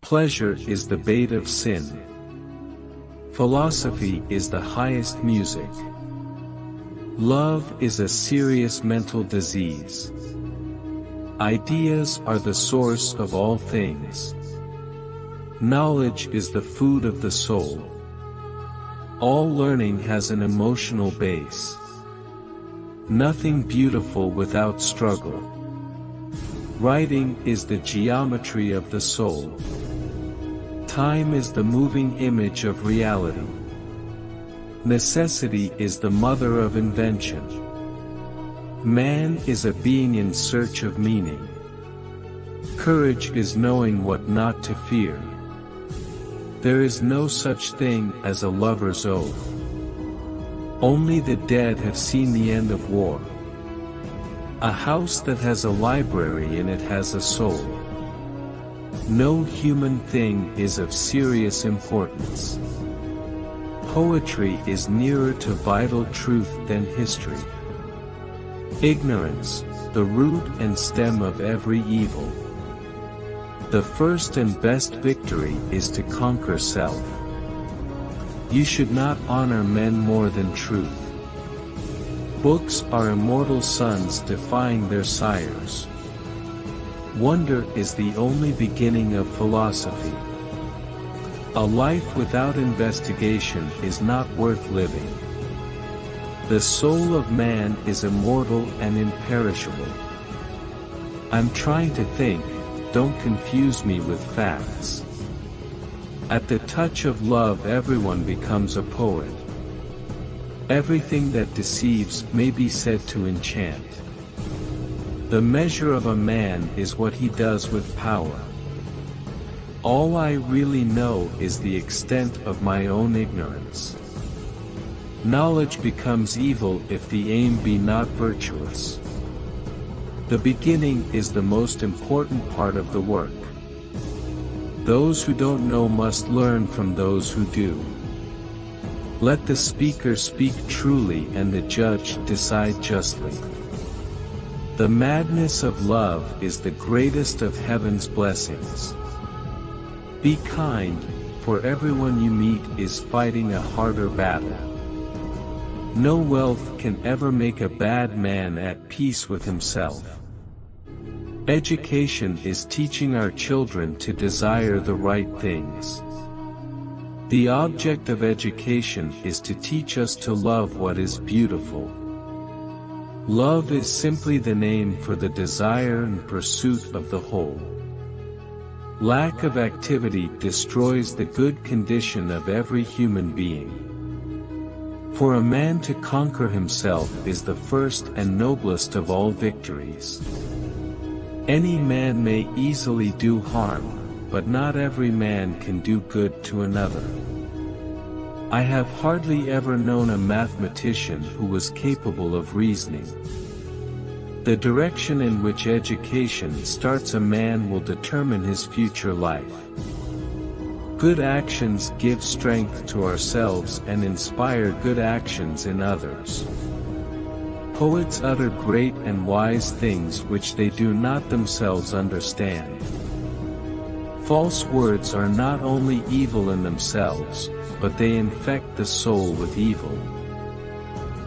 Pleasure is the bait of sin. Philosophy is the highest music. Love is a serious mental disease. Ideas are the source of all things. Knowledge is the food of the soul. All learning has an emotional base. Nothing beautiful without struggle. Writing is the geometry of the soul. Time is the moving image of reality. Necessity is the mother of invention. Man is a being in search of meaning. Courage is knowing what not to fear. There is no such thing as a lover's oath. Only the dead have seen the end of war. A house that has a library in it has a soul. No human thing is of serious importance. Poetry is nearer to vital truth than history. Ignorance, the root and stem of every evil. The first and best victory is to conquer self. You should not honor men more than truth. Books are immortal sons defying their sires. Wonder is the only beginning of philosophy. A life without investigation is not worth living. The soul of man is immortal and imperishable. I'm trying to think, don't confuse me with facts. At the touch of love everyone becomes a poet. Everything that deceives may be said to enchant. The measure of a man is what he does with power. All I really know is the extent of my own ignorance. Knowledge becomes evil if the aim be not virtuous. The beginning is the most important part of the work. Those who don't know must learn from those who do. Let the speaker speak truly and the judge decide justly. The madness of love is the greatest of heaven's blessings. Be kind, for everyone you meet is fighting a harder battle. No wealth can ever make a bad man at peace with himself. Education is teaching our children to desire the right things. The object of education is to teach us to love what is beautiful. Love is simply the name for the desire and pursuit of the whole. Lack of activity destroys the good condition of every human being. For a man to conquer himself is the first and noblest of all victories. Any man may easily do harm, but not every man can do good to another. I have hardly ever known a mathematician who was capable of reasoning. The direction in which education starts a man will determine his future life. Good actions give strength to ourselves and inspire good actions in others. Poets utter great and wise things which they do not themselves understand. False words are not only evil in themselves, but they infect the soul with evil.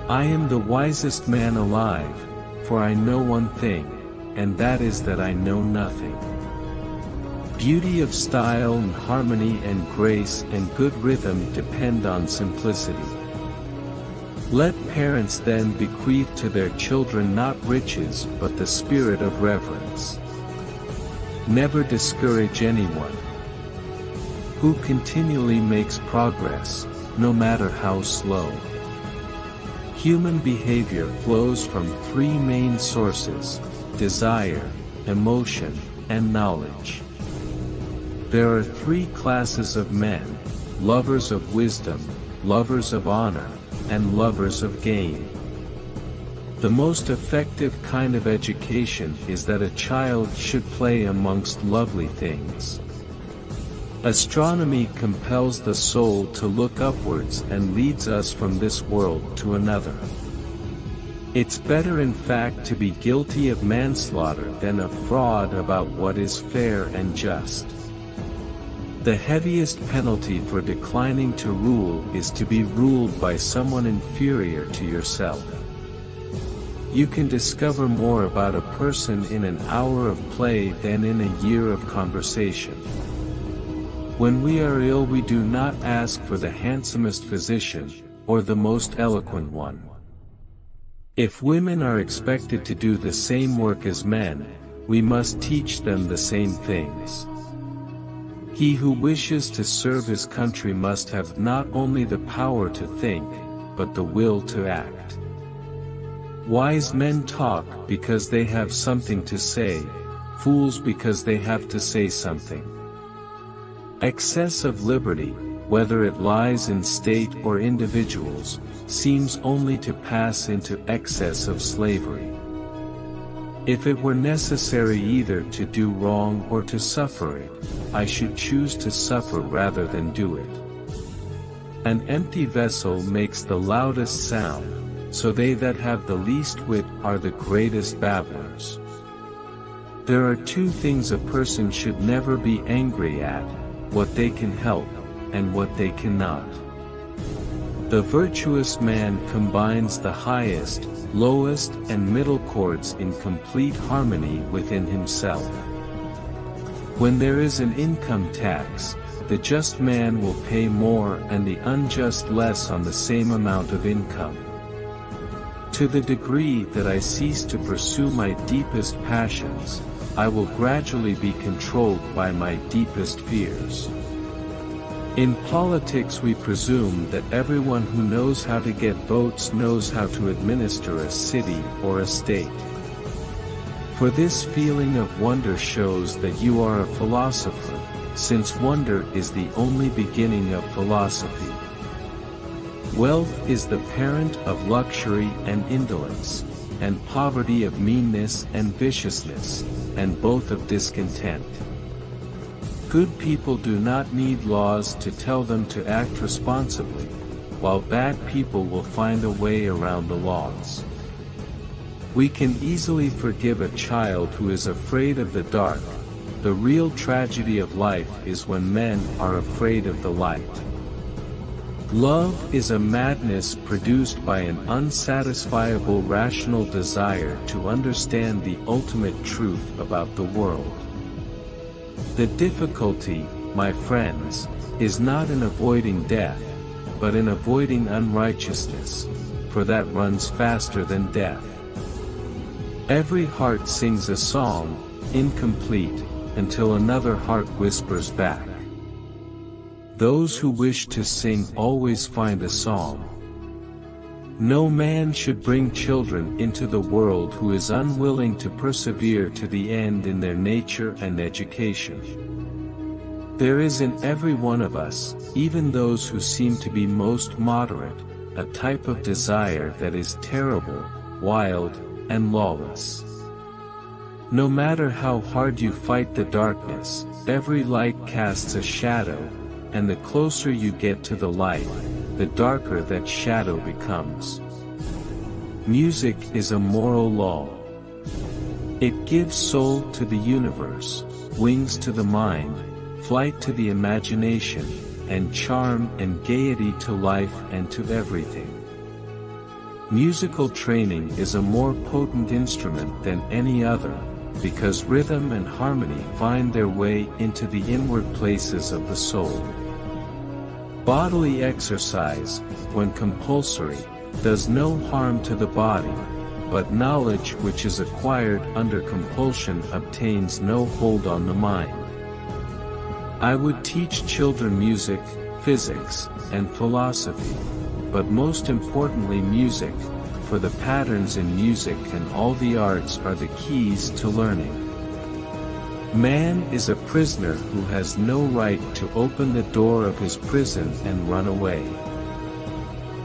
I am the wisest man alive, for I know one thing, and that is that I know nothing. Beauty of style and harmony and grace and good rhythm depend on simplicity. Let parents then bequeath to their children not riches but the spirit of reverence. Never discourage anyone who continually makes progress, no matter how slow. Human behavior flows from three main sources: desire, emotion, and knowledge. There are three classes of men: lovers of wisdom, lovers of honor, and lovers of gain. The most effective kind of education is that a child should play amongst lovely things. Astronomy compels the soul to look upwards and leads us from this world to another. It's better in fact to be guilty of manslaughter than of fraud about what is fair and just. The heaviest penalty for declining to rule is to be ruled by someone inferior to yourself. You can discover more about a person in an hour of play than in a year of conversation. When we are ill, we do not ask for the handsomest physician, or the most eloquent one. If women are expected to do the same work as men, we must teach them the same things. He who wishes to serve his country must have not only the power to think, but the will to act. Wise men talk because they have something to say, fools because they have to say something. Excess of liberty, whether it lies in state or individuals, seems only to pass into excess of slavery. If it were necessary either to do wrong or to suffer it, I should choose to suffer rather than do it. An empty vessel makes the loudest sound, so they that have the least wit are the greatest babblers. There are two things a person should never be angry at: what they can help, and what they cannot. The virtuous man combines the highest, lowest and middle chords in complete harmony within himself. When there is an income tax, the just man will pay more and the unjust less on the same amount of income. To the degree that I cease to pursue my deepest passions, I will gradually be controlled by my deepest fears. In politics we presume that everyone who knows how to get votes knows how to administer a city or a state. For this feeling of wonder shows that you are a philosopher, since wonder is the only beginning of philosophy. Wealth is the parent of luxury and indolence, and poverty of meanness and viciousness, and both of discontent. Good people do not need laws to tell them to act responsibly, while bad people will find a way around the laws. We can easily forgive a child who is afraid of the dark. The real tragedy of life is when men are afraid of the light. Love is a madness produced by an unsatisfiable rational desire to understand the ultimate truth about the world. The difficulty, my friends, is not in avoiding death, but in avoiding unrighteousness, for that runs faster than death. Every heart sings a song, incomplete, until another heart whispers back. Those who wish to sing always find a song. No man should bring children into the world who is unwilling to persevere to the end in their nature and education. There is in every one of us, even those who seem to be most moderate, a type of desire that is terrible, wild, and lawless. No matter how hard you fight the darkness, every light casts a shadow, and the closer you get to the light, the darker that shadow becomes. Music is a moral law. It gives soul to the universe, wings to the mind, flight to the imagination, and charm and gaiety to life and to everything. Musical training is a more potent instrument than any other, because rhythm and harmony find their way into the inward places of the soul. Bodily exercise, when compulsory, does no harm to the body, but knowledge which is acquired under compulsion obtains no hold on the mind. I would teach children music, physics, and philosophy, but most importantly music, for the patterns in music and all the arts are the keys to learning. Man is a prisoner who has no right to open the door of his prison and run away.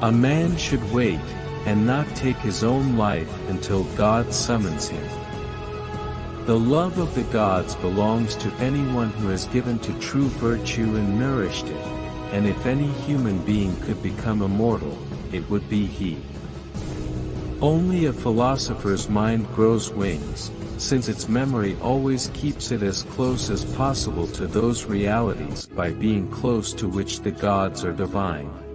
A man should wait, and not take his own life until God summons him. The love of the gods belongs to anyone who has given to true virtue and nourished it, and if any human being could become immortal, it would be he. Only a philosopher's mind grows wings, since its memory always keeps it as close as possible to those realities by being close to which the gods are divine.